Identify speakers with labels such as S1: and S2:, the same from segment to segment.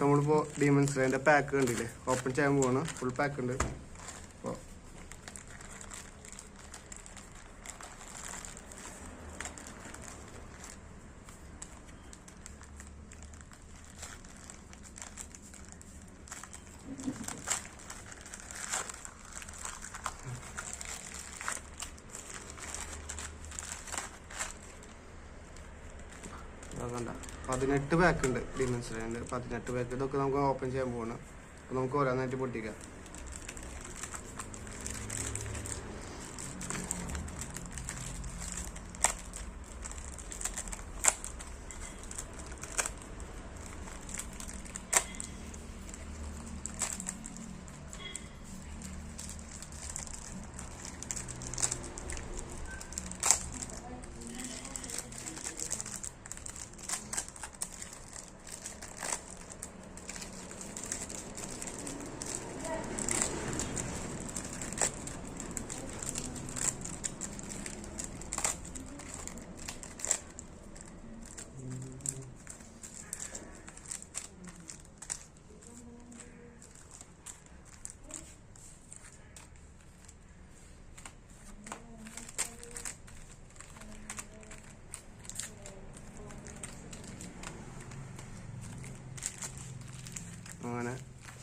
S1: നമ്മളിപ്പോ demon സ്ലേന്റെ pack കണ്ടില്ലേ, open ചെയ്യാൻ പോവാണ്. ഫുൾ പാക്ക് ഉണ്ട്. കണ്ട 18 പാക്ക് ഉണ്ട് ഡീമൺ സ്ലേന്റെ. 18 പാക്ക്. ഇതൊക്കെ നമുക്ക് ഓപ്പൺ ചെയ്യാൻ പോവാണ്. അപ്പൊ നമുക്ക് ഓരോന്നായിട്ട് പൊട്ടിക്കാം. അങ്ങനെ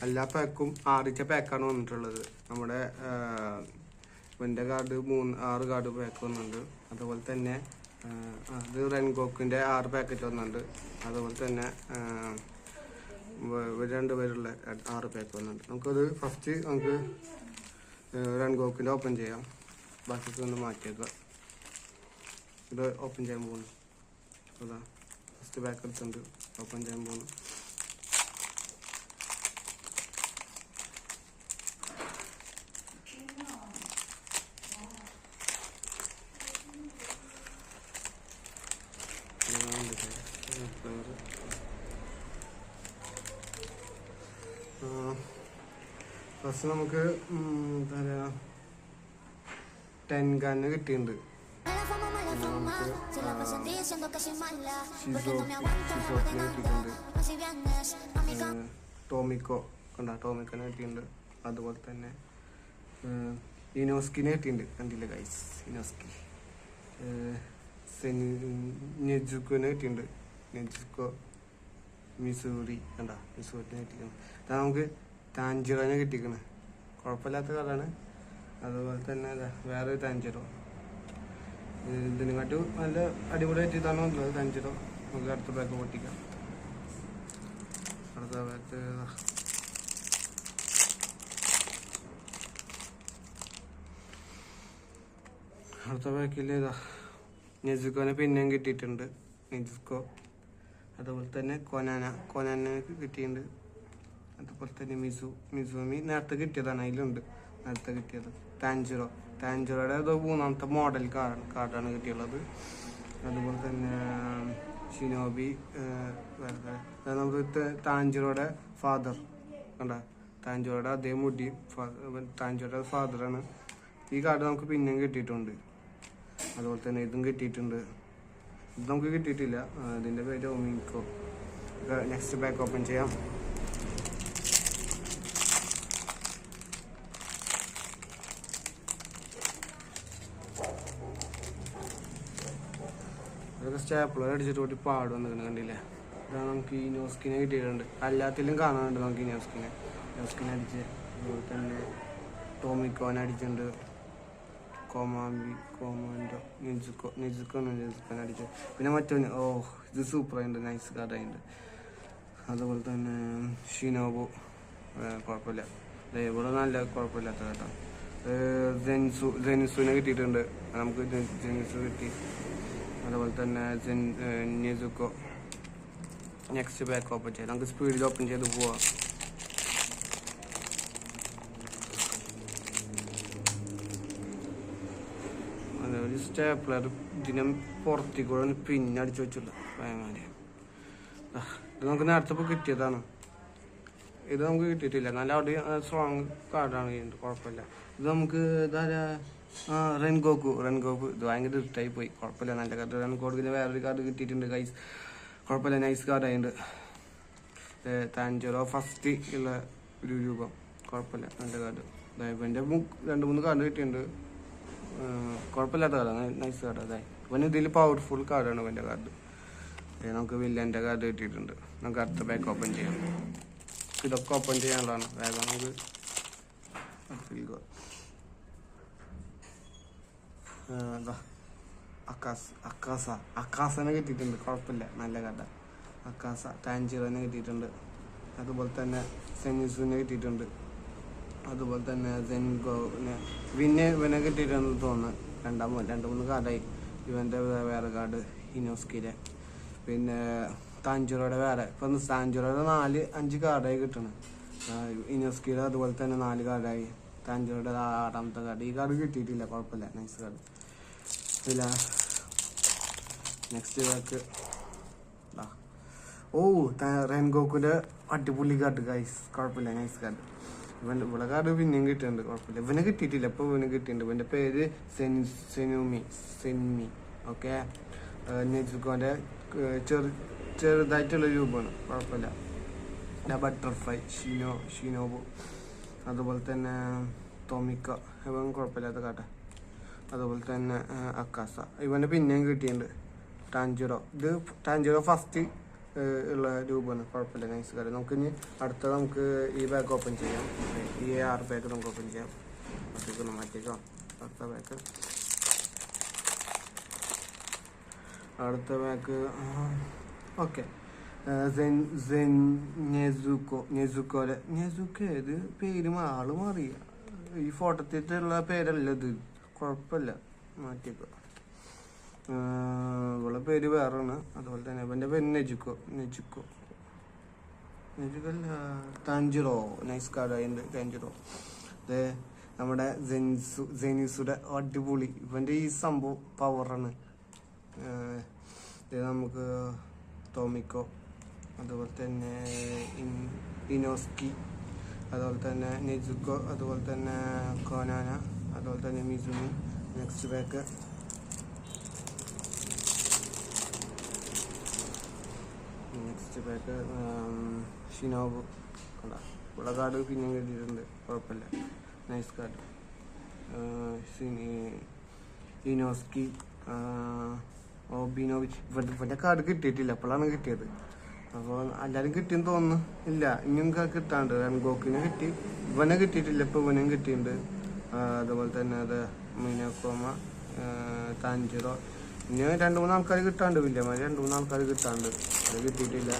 S1: എല്ലാ പാക്കും 6 പാക്കാണ് വന്നിട്ടുള്ളത്. നമ്മുടെ എൻ്റെ കാർഡ് 6 കാർഡ് പാക്ക് വന്നിട്ടുണ്ട്. അതുപോലെ തന്നെ അത് റെൻകോക്കിൻ്റെ 6 പാക്കറ്റ് വന്നിട്ടുണ്ട്. അതുപോലെ തന്നെ 2 പേരുള്ള 6 പാക്ക് വന്നിട്ടുണ്ട്. നമുക്കത് ഫസ്റ്റ് നമുക്ക് റെൻകോക്കിൻ്റെ ഓപ്പൺ ചെയ്യാം. ബാക്കിയൊക്കെ ഒന്ന് മാറ്റിയേക്കാം. ഇത് ഓപ്പൺ ചെയ്യാൻ പോകുന്നു. അതാ ഫസ്റ്റ് പാക്ക് എടുത്തുണ്ട്, ഓപ്പൺ ചെയ്യാൻ പോകുന്നു. ഫസ്റ്റ് നമുക്ക് എന്താ പറയുക 10 ഗണ്ണ് കിട്ടിയിട്ടുണ്ട്. ടോമിക്കോ കണ്ട, ടോമിക്കോനെ കിട്ടിയിട്ടുണ്ട്. അതുപോലെ തന്നെ ഇനോസ്കിനെ കിട്ടിയിട്ടുണ്ട്. കണ്ടില്ല ഗൈസ്, ഇനോസ്കി. നെജുക്കോനെ കിട്ടിയിട്ടുണ്ട്. നെജുക്കോ മിസൂറി കണ്ട, മിസൂറിനെ കിട്ടിയിട്ടുണ്ട്. നമുക്ക് താഞ്ചിറോനെ കിട്ടിക്കണേ, കുഴപ്പമില്ലാത്ത കളറാണ്. അതുപോലെ തന്നെ വേറെ ഒരു താഞ്ചിറോ, ഇതിനെക്കാട്ടും നല്ല അടിപൊളിയായിട്ട് ഇതാണ് വന്നത് താഞ്ചിറോ. നമുക്ക് അടുത്ത ബാക്ക് പൊട്ടിക്കാം. അടുത്ത ബാക്ക് അടുത്ത ബാക്കിൽ നെജുക്കോനെ പിന്നെയും കിട്ടിയിട്ടുണ്ട്. നെജുക്കോ. അതുപോലെ തന്നെ കൊനാനെ കിട്ടിയിട്ടുണ്ട്. അതുപോലെ തന്നെ മിസൂമി നേരത്തെ കിട്ടിയതാണ്, അതിലുണ്ട് നേരത്തെ കിട്ടിയത്. താഞ്ചിറോയുടെ ഏതോ 3ാമത്തെ മോഡൽ കാർഡാണ് കിട്ടിയുള്ളത്. അതുപോലെ തന്നെ ഷിനോബി. നമുക്ക് താഞ്ചിറോയുടെ ഫാദർ കണ്ട, താഞ്ചിറോയുടെ അതേ മുടി, താഞ്ചിറോയുടെ ഫാദറാണ്. ഈ കാർഡ് നമുക്ക് പിന്നെയും കിട്ടിയിട്ടുണ്ട്. അതുപോലെ തന്നെ ഇതും കിട്ടിയിട്ടുണ്ട്. ഇത് നമുക്ക് കിട്ടിയിട്ടില്ല, ഇതിൻ്റെ പേര് ഒമിക്കോ. നെക്സ്റ്റ് ബാക്ക് ഓപ്പൺ ചെയ്യാം. അതൊക്കെ സ്റ്റാപ്ലർ അടിച്ചിട്ട് കൂടി പാട് വന്നിട്ടുണ്ട്, കണ്ടില്ലേ. ഇതാണ് നമുക്ക് ഈ ഇനോസ്കിനെ കിട്ടിയിട്ടുണ്ട്. എല്ലാത്തിലും കാണാനുണ്ട് നമുക്ക് ഇനോസ്കിനെ അടിച്ച്. അതുപോലെ തന്നെ ടോമിക്കോനെ അടിച്ചിട്ടുണ്ട്. കോമാൻഡോ നെജുക്കോനെ അടിച്ചു. പിന്നെ മറ്റൊന്ന് ഇത് സൂപ്പറായിട്ടുണ്ട്, നൈസ് കാർഡായിട്ടുണ്ട്. അതുപോലെ തന്നെ ഷിനോബു കുഴപ്പമില്ല, ഇവിടെ നല്ല കുഴപ്പമില്ലാത്ത കേട്ടോ. ജെനിസുവിനെ കിട്ടിയിട്ടുണ്ട് നമുക്ക്, ജെനിസു കിട്ടി. അതുപോലെ തന്നെ നെജുക്കോ. നെക്സ്റ്റ് ബാക്ക് ഓപ്പൺ ചെയ്യാം. നമുക്ക് സ്പീഡിൽ ഓപ്പൺ ചെയ്ത് പോവാം. അതേപോലെ സ്റ്റാപ്ലർ ഇതിനെ പുറത്തേക്ക് കൂടെ പിന്നെ അടിച്ചു വെച്ചില്ല ഭയങ്കര. ഇത് നമുക്ക് നേരത്തെ ഇപ്പോൾ കിട്ടിയതാണ്. ഇത് നമുക്ക് കിട്ടിയിട്ടില്ല, നല്ല അവിടെ സ്ട്രോങ് കാർഡാണ് ചെയ്യുന്നത്, കുഴപ്പമില്ല. ഇത് നമുക്ക് ഇതാരാ റെൻഗോക്കു ഇത് ഭയങ്കര ഇഷ്ടമായി പോയി. കുഴപ്പമില്ല, നല്ല കാർഡ്. റെൻഗോക്കിന് വേറൊരു കാർഡ് കിട്ടിയിട്ടുണ്ട് ഗൈസ്. കുഴപ്പമില്ല, നൈസ് കാർഡായിട്ടുണ്ട്. താഞ്ചറോ ഫസ്റ്റ് ഉള്ള ഒരു രൂപം. കുഴപ്പമില്ല, നല്ല കാർഡ്. ഇവൻ്റെ 2-3 കാർഡ് കിട്ടിയിട്ടുണ്ട്. കുഴപ്പമില്ലാത്ത കാർഡാണ്, നൈസ് കാർഡ്. അതായത് ഇവന് ഇതിൽ പവർഫുൾ കാർഡാണ് ഇവൻ്റെ കാർഡ്. നമുക്ക് വില്ലൻ്റെ കാർഡ് കിട്ടിയിട്ടുണ്ട്. നമുക്ക് അടുത്ത ബാക്ക് ഓപ്പൺ ചെയ്യാം. ഇതൊക്കെ ഓപ്പൺ ചെയ്യാനുള്ളതാണ്. വേഗം നമുക്ക് അക്കാസനെ കിട്ടിയിട്ടുണ്ട്. കുഴപ്പമില്ല, നല്ല കാർഡ. അക്കാസ ടാഞ്ചിറോനെ കിട്ടിയിട്ടുണ്ട്. അതുപോലെ തന്നെ സെനിസുവിനെ കിട്ടിയിട്ടുണ്ട്. അതുപോലെ തന്നെ സെൻഗോനെ ഇവനെ കിട്ടിയിട്ടുണ്ടെന്ന് തോന്നുന്നു. 2-3 കാർഡായി. ഇവൻ്റെ വേറെ കാർഡ് ഇനോസ്കിലെ. പിന്നെ താഞ്ചിറോയുടെ വേറെ. ഇപ്പം താഞ്ചിറോയുടെ 4-5 കാർഡായി കിട്ടണം. ഇനോസ്കിയുടെ അതുപോലെ തന്നെ 4 കാർഡായി. താഞ്ചിറോയുടെ 6ാമത്തെ കാർഡ്. ഈ കാർഡ് കിട്ടിയിട്ടില്ല. കുഴപ്പമില്ല, നൈസ് കാർഡ്. ഇല്ല, നെക്സ്റ്റ് ബാക്ക്. റെൻഗോക്കിൻ്റെ അടിപൊളി കാർഡ് ഗൈസ്. കുഴപ്പമില്ല, നൈസ് കാർഡ്. ഇവിടെ കാർഡ് പിന്നെയും കിട്ടിയിട്ടുണ്ട്. കുഴപ്പമില്ല, ഇവനെ കിട്ടിയിട്ടില്ല. ഇപ്പോൾ ഇവന് കിട്ടിയിട്ടുണ്ട്. ഇവൻ്റെ പേര് സെൻമി. ഓക്കെ, നെജുക്കോൻ്റെ ചെറുതായിട്ടുള്ള രൂപമാണ്. കുഴപ്പമില്ല. Butterfly Shinobu. അതുപോലെ തന്നെ ടോമിക്ക. ഇവൻ കുഴപ്പമില്ലാത്ത കാട്ടെ. അതുപോലെ തന്നെ അക്കാസ. ഇവന് പിന്നെയും കിട്ടിയിട്ടുണ്ട്. ടാഞ്ചിറോ ഫസ്റ്റ് ഉള്ള രൂപമാണ്. കുഴപ്പമില്ല, നൈസ് കാര്യം. നമുക്കിനി നമുക്ക് ഈ ബാഗ് ഓപ്പൺ ചെയ്യാം. ഈ 6 ബാഗ് നമുക്ക് ഓപ്പൺ ചെയ്യാം. ഒറ്റയ്ക്കൊന്ന് മാറ്റിക്കാം. അടുത്ത ബാഗ് ഓക്കെ. നെസുക്കോ ഇത് പേര് ആള് മാറിയ. ഈ ഫോട്ടോത്തിലുള്ള പേരല്ല ഇത്. കുഴപ്പമില്ല, മാറ്റിക്കോ. ഇവളെ പേര് വേറെയാണ്. അതുപോലെ തന്നെ ഇവൻ്റെ പേര് നെജുക്കോ അല്ല, താഞ്ചിറോ. നൈസ് കാർഡായിട്ടുണ്ട് താഞ്ചിറോ. അതെ, നമ്മുടെ ജെനിസുടെ അടിപൊളി. ഇവൻ്റെ ഈ സംഭവം പവറാണ്. നമുക്ക് ടോമിക്കോ, അതുപോലെ തന്നെ ഇനോസ്കി, അതുപോലെ തന്നെ നെജുക്കോ, അതുപോലെ തന്നെ കോനാന, അതുപോലെ തന്നെ മിസുമി. Next back Shinobu. ഉള്ള കാർഡ് പിന്നെ കിട്ടിയിട്ടുണ്ട്. കുഴപ്പമില്ല, നൈസ് കാർഡ്. ഇനോസ്കി, ഓബിനോവിച്ച്. ഇവൻ്റെ കാർഡ് കിട്ടിയിട്ടില്ല, അപ്പോഴാണ് കിട്ടിയത്. അപ്പോൾ എല്ലാവരും കിട്ടിയെന്ന് തോന്നുന്നു. ഇല്ല, ഇനിയും കിട്ടാണ്ട്. റെൻഗോക്കിനെ കിട്ടി, ഇവനെ കിട്ടിയിട്ടില്ല. ഇപ്പോൾ ഇവനും കിട്ടിയിട്ടുണ്ട്. അതുപോലെ തന്നെ അത് മിനോക്കോമ, താഞ്ചിറോ. ഇനി 2-3 ആൾക്കാർ കിട്ടാണ്ട്. വില്ലമാര് 2-3 ആൾക്കാർ കിട്ടാണ്ട്. അത് കിട്ടിയിട്ടില്ല.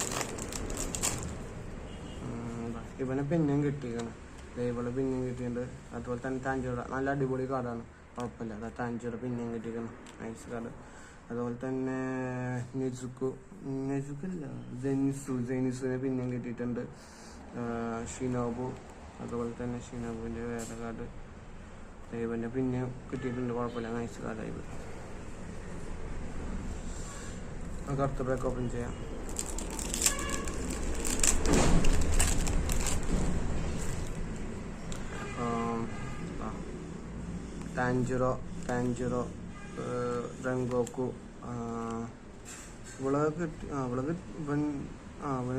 S1: ഇവനെ പിന്നെയും കിട്ടിയിരിക്കണം. ഇവളെ പിന്നെയും കിട്ടിയിട്ടുണ്ട്. അതുപോലെ തന്നെ താഞ്ചിറോ നല്ല അടിപൊളി കാർഡാണ്. കുഴപ്പമില്ല, അതാ താഞ്ചിറോ പിന്നെയും കിട്ടിയിരിക്കണം. Nice card. അതുപോലെ തന്നെ നെസുക്കല്ല ജെനിസുവിനെ പിന്നെയും കിട്ടിയിട്ടുണ്ട്. ഷിനോബു. അതുപോലെ തന്നെ ഷിനോബുവിൻ്റെ വേറെ കാർഡ് ഇവൻ്റെ പിന്നെയും കിട്ടിയിട്ടുണ്ട്. കുഴപ്പമില്ല, നൈസ് കാർഡായി. നമുക്ക് അടുത്ത ബാക്ക് ഓപ്പൺ ചെയ്യാം. ടാഞ്ചിറോ, റെൻഗോക്കു. ഇവളെ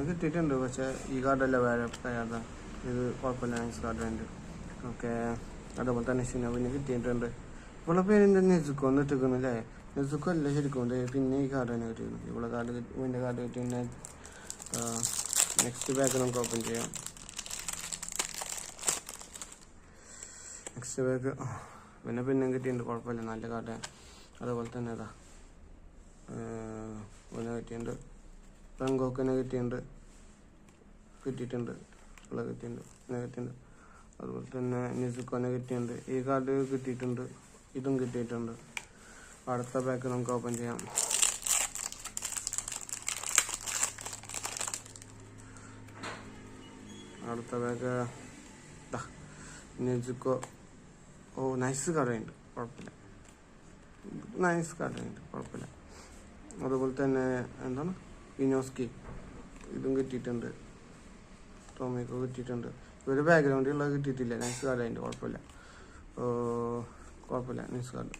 S1: കിട്ടിയിട്ടുണ്ട്. പക്ഷെ ഈ കാർഡല്ല, വേറെ ഏതാ ഇത്. കുഴപ്പമില്ല, നൈസ് കാർഡ് ഉണ്ട്. ഓക്കെ, അതുപോലെ തന്നെ ഷിനോബിന് കിട്ടിയിട്ടുണ്ട്. ഇവളെ പേരെന്താ നെസുക്കോ എന്ന് ഇട്ടിരിക്കുന്നില്ലേ? നെസുക്കോ അല്ല ശരിക്കും. പിന്നെ ഈ കാർഡ് തന്നെ കിട്ടിയിരുന്നു. ഇവളെ കാർഡ് ഇവൻ്റെ കാർഡ് കിട്ടിയ. നെക്സ്റ്റ് ബാഗ് നമുക്ക് ഓപ്പൺ ചെയ്യാം. നെക്സ്റ്റ് ബാഗ് പിന്നെ കിട്ടിയിട്ടുണ്ട്. കുഴപ്പമില്ല, നല്ല കാർഡ്. അതുപോലെ തന്നെ അതാ ഇവനെ കിട്ടിയിട്ടുണ്ട്. റെൻഗോക്കിനെ കിട്ടിയിട്ടുണ്ട്. ഇവളെ കിട്ടിയിട്ടുണ്ട്. അതുപോലെ തന്നെ നെസുക്കോനെ കിട്ടിയിട്ടുണ്ട്. ഈ കാർഡ് കിട്ടിയിട്ടുണ്ട്. ഇതും കിട്ടിയിട്ടുണ്ട്. അടുത്ത ബാഗ് നമുക്ക് ഓപ്പൺ ചെയ്യാം. അടുത്ത ബാഗ് നെസുക്കോ. നൈസ് കാർഡുണ്ട്. കുഴപ്പമില്ല, നൈസ് കാർഡുണ്ട്. കുഴപ്പമില്ല. അതുപോലെ തന്നെ എന്താണ് ഇനോസ്കി. ഇതും കിട്ടിയിട്ടുണ്ട്. ടോമിക്കോ കിട്ടിയിട്ടുണ്ട്. ഇവര് ബാക്ക്ഗ്രൗണ്ടിലുള്ളത് കിട്ടിയിട്ടില്ല. നൈസ് കാർഡുണ്ട്. കുഴപ്പമില്ല. കുഴപ്പമില്ല. Nice card.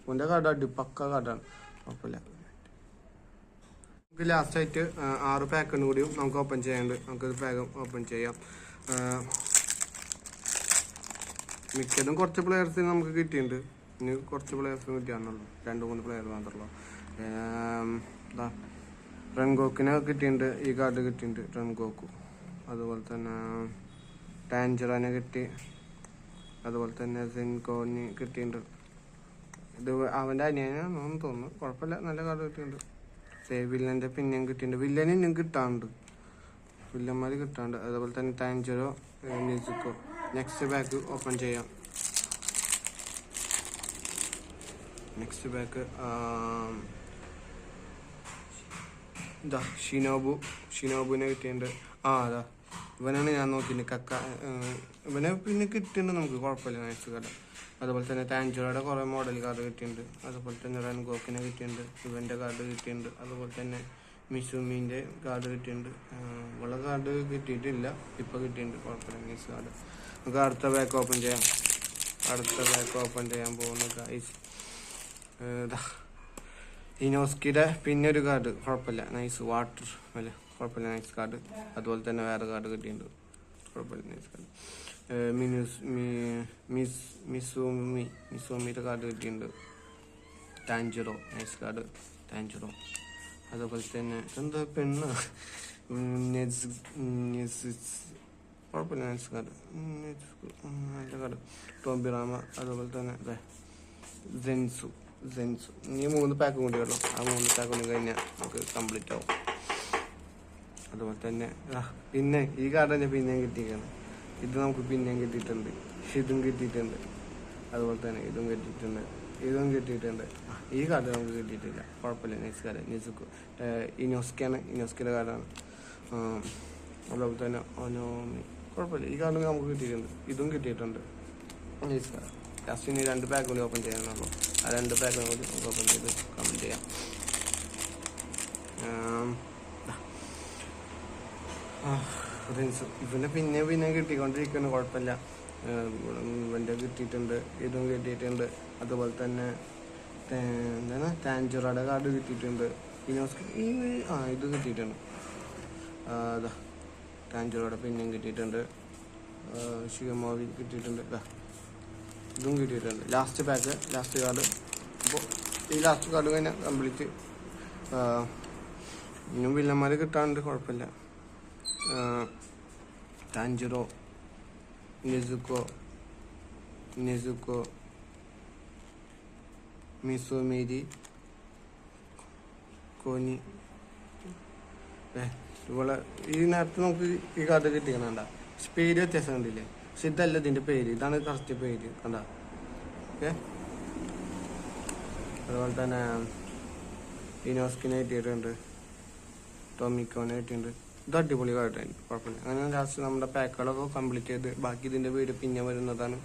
S1: ഓൻ്റെ കാർഡ് പക്ക കാർഡാണ്, കുഴപ്പമില്ല. നമുക്ക് ലാസ്റ്റായിട്ട് 6 പാക്കും കൂടിയും നമുക്ക് ഓപ്പൺ ചെയ്യാണ്ട്. നമുക്കൊരു പാക്ക് ഓപ്പൺ ചെയ്യാം. മിക്കതും കുറച്ച് പ്ലെയേഴ്സിന് നമുക്ക് കിട്ടിയിട്ടുണ്ട്. ഇനി കുറച്ച് പ്ലെയേഴ്സിന് കിട്ടിയാണെന്നുള്ളൂ, 2-3 പ്ലെയർ മാത്രമല്ലോ. റൺഗോക്കിനെ കിട്ടിയിട്ടുണ്ട്, ഈ കാർഡ് കിട്ടിയിട്ടുണ്ട് റൺഗോക്കു. അതുപോലെ തന്നെ ടാഞ്ചറാനെ കിട്ടി. അതുപോലെ തന്നെ സെൻകോന് കിട്ടിയിട്ടുണ്ട്. ഇത് അവൻ്റെ അനിയനാണെന്ന് തോന്നുന്നു, കുഴപ്പമില്ല, നല്ല കാർഡ് കിട്ടിയിട്ടുണ്ട്. വില്ലൻ്റെ പിന്നെയും കിട്ടിയിട്ടുണ്ട്. വില്ലന് ഇനിയും കിട്ടാറുണ്ട്, വില്ലന്മാർ കിട്ടാറുണ്ട്. അതുപോലെ തന്നെ ടാഞ്ചറോ മ്യൂസിക്കോ. നെക്സ്റ്റ് ബാക്ക് ഓപ്പൺ ചെയ്യാം. നെക്സ്റ്റ് ബാക്ക് ഇതാ ഷിനോബുവിനെ കിട്ടിയിട്ടുണ്ട്. അതാ ഇവനാണ് ഞാൻ നോക്കിയിട്ട് കക്ക. ഇവനെ പിന്നെ കിട്ടിയിട്ടുണ്ട് നമുക്ക്, കുഴപ്പമില്ല, നൈസ് കാർഡ്. അതുപോലെ തന്നെ ടാഞ്ചറോയുടെ കുറേ മോഡൽ കാർഡ് കിട്ടിയിട്ടുണ്ട്. അതുപോലെ തന്നെ റൺഗോക്കിനെ കിട്ടിയിട്ടുണ്ട്, ഇവൻ്റെ കാർഡ് കിട്ടിയിട്ടുണ്ട്. അതുപോലെ തന്നെ മിസുമിൻ്റെ കാർഡ് കിട്ടിയിട്ടുണ്ട്. ഉള്ള കാർഡ് കിട്ടിയിട്ടില്ല, ഇപ്പോൾ കിട്ടിയിട്ടുണ്ട്, കുഴപ്പമില്ല, നൈസ് കാർഡ്. നമുക്ക് അടുത്ത ബാക്ക് ഓപ്പൺ ചെയ്യാം. അടുത്ത ബാക്ക് ഓപ്പൺ ചെയ്യാൻ പോകുന്ന ഗൈസ് ഇനോസ്കിയുടെ പിന്നെ ഒരു കാർഡ്, കുഴപ്പമില്ല, നൈസ്. വാട്ടർ അല്ല, കുഴപ്പമില്ല, നൈസ് കാർഡ്. അതുപോലെ തന്നെ വേറെ കാർഡ് കിട്ടിയിട്ടുണ്ട്, കുഴപ്പമില്ല, നൈസ് കാർഡ്. മിസൂമിയുടെ കാർഡ് കിട്ടിയിട്ടുണ്ട്. ടാഞ്ചറോ, നൈസ് കാർഡ്, ടാഞ്ചറോ. അതുപോലെ തന്നെ എന്താ പെണ്ണ്, കുഴപ്പമില്ല, നൈസ് കാർഡ്, നല്ല കാർഡ്. ടോംബിറാമ. അതുപോലെ തന്നെ സെൻസു. ഇനി 3 പാക്കും കൂടി ഉള്ളു. ആ 3 പാക്ക് കൂടി കഴിഞ്ഞാൽ നമുക്ക് കംപ്ലീറ്റ് ആവും. അതുപോലെ തന്നെ പിന്നെ ഈ കാർഡ് തന്നെ പിന്നെയും കിട്ടിയിരിക്കുകയാണ്. ഇത് നമുക്ക് പിന്നെയും കിട്ടിയിട്ടുണ്ട്, ഇതും കിട്ടിയിട്ടുണ്ട്. അതുപോലെ തന്നെ ഇതും കിട്ടിയിട്ടുണ്ട്. ഈ കാർഡ് നമുക്ക് കിട്ടിയിട്ടില്ല, കുഴപ്പമില്ല, നൈസ് കാർഡ്. നിസുക്കു ഇനോസ്കിയുടെ കാർഡാണ്. അതുപോലെ തന്നെ ഒനോമി, കുഴപ്പമില്ല, ഈ കാർഡ് നമുക്ക് കിട്ടിയിട്ടുണ്ട്, ഇതും കിട്ടിയിട്ടുണ്ട്, നൈസ് കാർഡ്. ലാസ്റ്റ് ഇനി 2 പാക്ക് കൂടി ഓപ്പൺ ചെയ്യാനുള്ളൂ. ആ 2 പാക്കും കൂടി നമുക്ക് ഓപ്പൺ ചെയ്ത് കമൻറ്റ് ചെയ്യാം. ഇവനെ പിന്നെ കിട്ടിക്കൊണ്ടിരിക്കുന്നു, കുഴപ്പമില്ല. ഇവൻ്റെ കിട്ടിയിട്ടുണ്ട്, ഇതും കിട്ടിയിട്ടുണ്ട്. അതുപോലെ തന്നെ എന്താണ് ടാഞ്ചറോയുടെ കാർഡ് കിട്ടിയിട്ടുണ്ട്. ഇത് കിട്ടിയിട്ടുണ്ട്. ടാഞ്ചറോയുടെ പിന്നെയും കിട്ടിയിട്ടുണ്ട്. ഷിഗമോവി കിട്ടിയിട്ടുണ്ട്. ഇതും കിട്ടിയിട്ടുണ്ട്. Last pack, last card. അപ്പോൾ ഈ ലാസ്റ്റ് കാർഡ് കഴിഞ്ഞാൽ കംപ്ലീറ്റ്. ഇനിയും വില്ലന്മാർ കിട്ടാറുണ്ട്, കുഴപ്പമില്ല. ടാഞ്ചറോ, നെസുക്കോ, മിസുമേരി, കോനി. ഇവളെ ഈ നേരത്തെ നമുക്ക് ഈ കാർഡ് കിട്ടിക്കണണ്ട, പേര് വ്യത്യാസം കണ്ടില്ലേ? പക്ഷെ ഇതല്ല ഇതിൻ്റെ പേര്, ഇതാണ് കറക്റ്റ് പേര്, കണ്ട. ഓക്കെ. അതുപോലെ തന്നെ ഇനോസ്കിനെ കിട്ടിയിട്ടുണ്ട്, ടോമിക്കോനെ കിട്ടിയിട്ടുണ്ട്. ഇത് അടിപൊളി കാർഡായിരുന്നു, കുഴപ്പമില്ല. അങ്ങനെ ലാസ്റ്റ് നമ്മുടെ പാക്കുകളൊക്കെ കംപ്ലീറ്റ് ചെയ്ത് ബാക്കി ഇതിൻ്റെ പേര് പിന്നെ വരുന്നതാണ്.